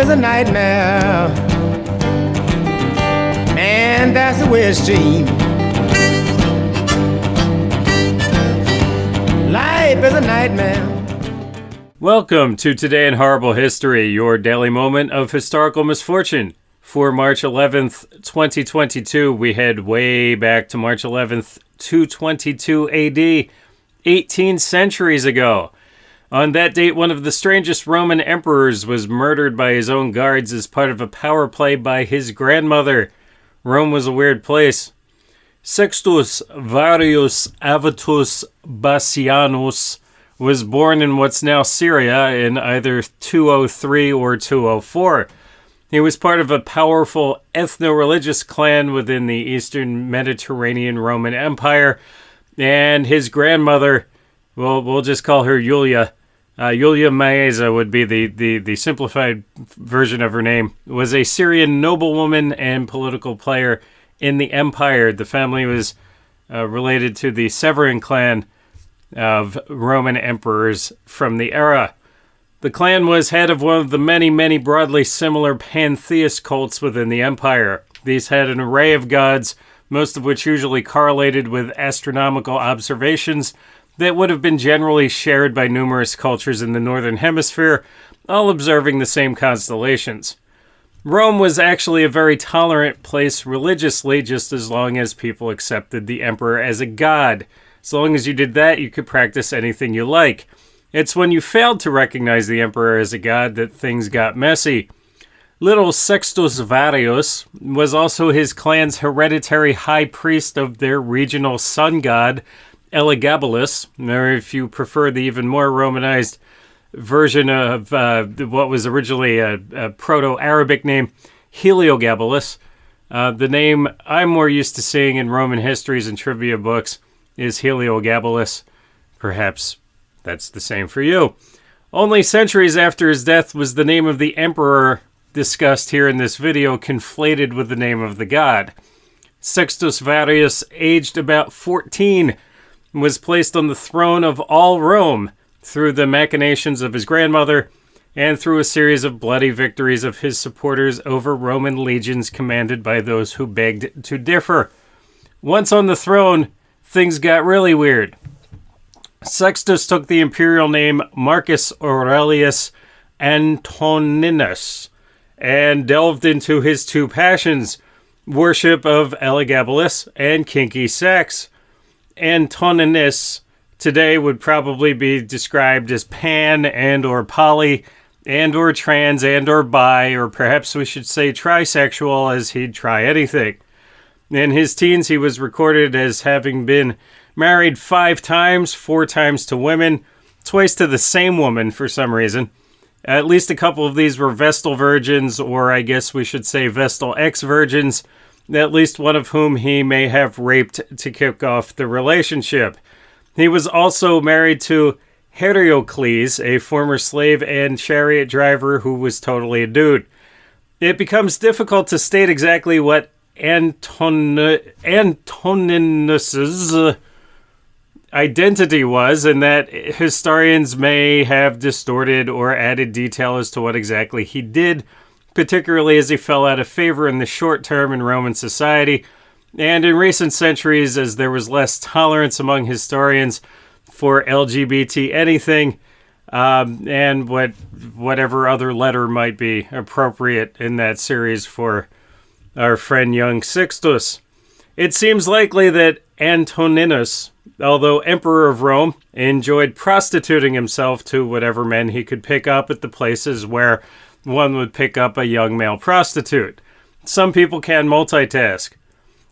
is a nightmare. Man, that's the way it seems. Life is a nightmare. Welcome to Today in Horrible History, your daily moment of historical misfortune. For March 11th, 2022, we head way back to March 11th, 222 AD, 18 centuries ago. On that date, one of the strangest Roman emperors was murdered by his own guards as part of a power play by his grandmother. Rome was a weird place. Sextus Varius Avitus Bassianus was born in what's now Syria in either 203 or 204. He was part of a powerful ethno-religious clan within the Eastern Mediterranean Roman Empire, and his grandmother, well, we'll just call her Julia. Julia Maeza would be the simplified version of her name, was a Syrian noblewoman and political player in the empire. The family was related to the Severan clan of Roman emperors from the era. The clan was head of one of the many, many broadly similar pantheist cults within the empire. These had an array of gods, most of which usually correlated with astronomical observations that would have been generally shared by numerous cultures in the Northern Hemisphere, all observing the same constellations. Rome was actually a very tolerant place religiously, just as long as people accepted the emperor as a god. As long as you did that, you could practice anything you like. It's when you failed to recognize the emperor as a god that things got messy. Little Sextus Varius was also his clan's hereditary high priest of their regional sun god, Elegabalus, or if you prefer the even more Romanized version of what was originally a Proto-Arabic name, Heliogabalus. The name I'm more used to seeing in Roman histories and trivia books is Heliogabalus. Perhaps that's the same for you. Only centuries after his death was the name of the emperor discussed here in this video conflated with the name of the god. Sextus Varius, aged about 14, was placed on the throne of all Rome through the machinations of his grandmother and through a series of bloody victories of his supporters over Roman legions commanded by those who begged to differ. Once on the throne, things got really weird. Sextus took the imperial name Marcus Aurelius Antoninus and delved into his two passions, worship of Elegabalus and kinky sex. Antoninus today would probably be described as pan and or poly and or trans and or bi, or perhaps we should say trisexual, as he'd try anything. In his teens, he was recorded as having been married 5 times, 4 times to women, twice to the same woman for some reason. At least a couple of these were Vestal virgins, or I guess we should say Vestal ex-virgins, at least one of whom he may have raped to kick off the relationship. He was also married to Heracles, a former slave and chariot driver who was totally a dude. It becomes difficult to state exactly what Antoninus's identity was, and that historians may have distorted or added detail as to what exactly he did, particularly as he fell out of favor in the short term in Roman society, and in recent centuries as there was less tolerance among historians for LGBT anything, and whatever other letter might be appropriate in that series for our friend young Sixtus. It seems likely that Antoninus, although emperor of Rome, enjoyed prostituting himself to whatever men he could pick up at the places where one would pick up a young male prostitute. Some people can multitask.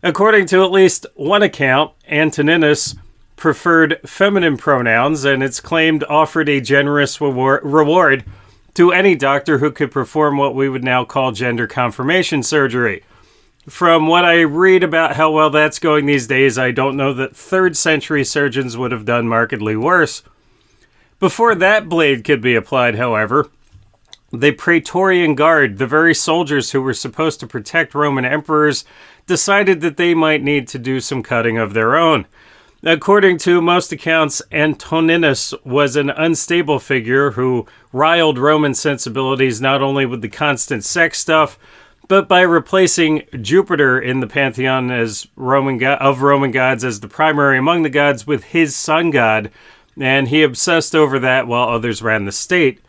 According to at least one account, Antoninus preferred feminine pronouns, and it's claimed offered a generous reward to any doctor who could perform what we would now call gender confirmation surgery. From what I read about how well that's going these days, I don't know that 3rd century surgeons would have done markedly worse. Before that blade could be applied, however, the Praetorian Guard, the very soldiers who were supposed to protect Roman emperors, decided that they might need to do some cutting of their own. According to most accounts, Antoninus was an unstable figure who riled Roman sensibilities not only with the constant sex stuff, but by replacing Jupiter in the pantheon as Roman gods as the primary among the gods with his sun god, and he obsessed over that while others ran the state.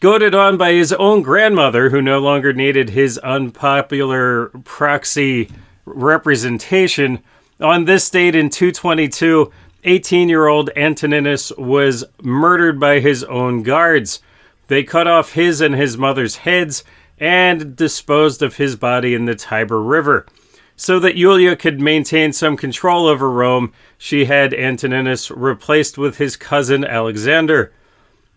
Goaded on by his own grandmother, who no longer needed his unpopular proxy representation, on this date in 222, 18-year-old Antoninus was murdered by his own guards. They cut off his and his mother's heads and disposed of his body in the Tiber River. So that Julia could maintain some control over Rome, she had Antoninus replaced with his cousin Alexander.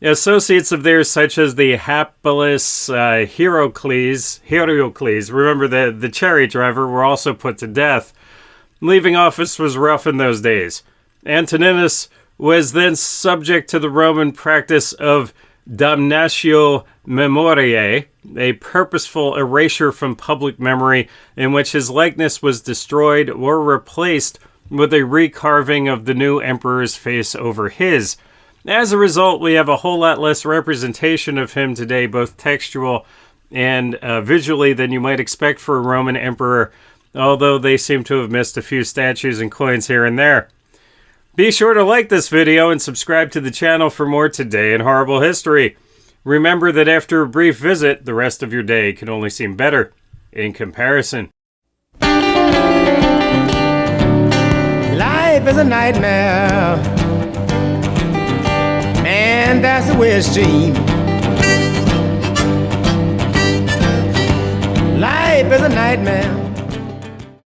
Associates of theirs, such as the hapless Hierocles, remember the chariot driver, were also put to death. Leaving office was rough in those days. Antoninus was then subject to the Roman practice of damnatio memoriae, a purposeful erasure from public memory in which his likeness was destroyed or replaced with a recarving of the new emperor's face over his. As a result, we have a whole lot less representation of him today, both textual and visually, than you might expect for a Roman emperor, although they seem to have missed a few statues and coins here and there. Be sure to like this video and subscribe to the channel for more Today in Horrible History. Remember that after a brief visit, the rest of your day can only seem better in comparison. Life is a nightmare, and that's the way it seems. Life is a nightmare.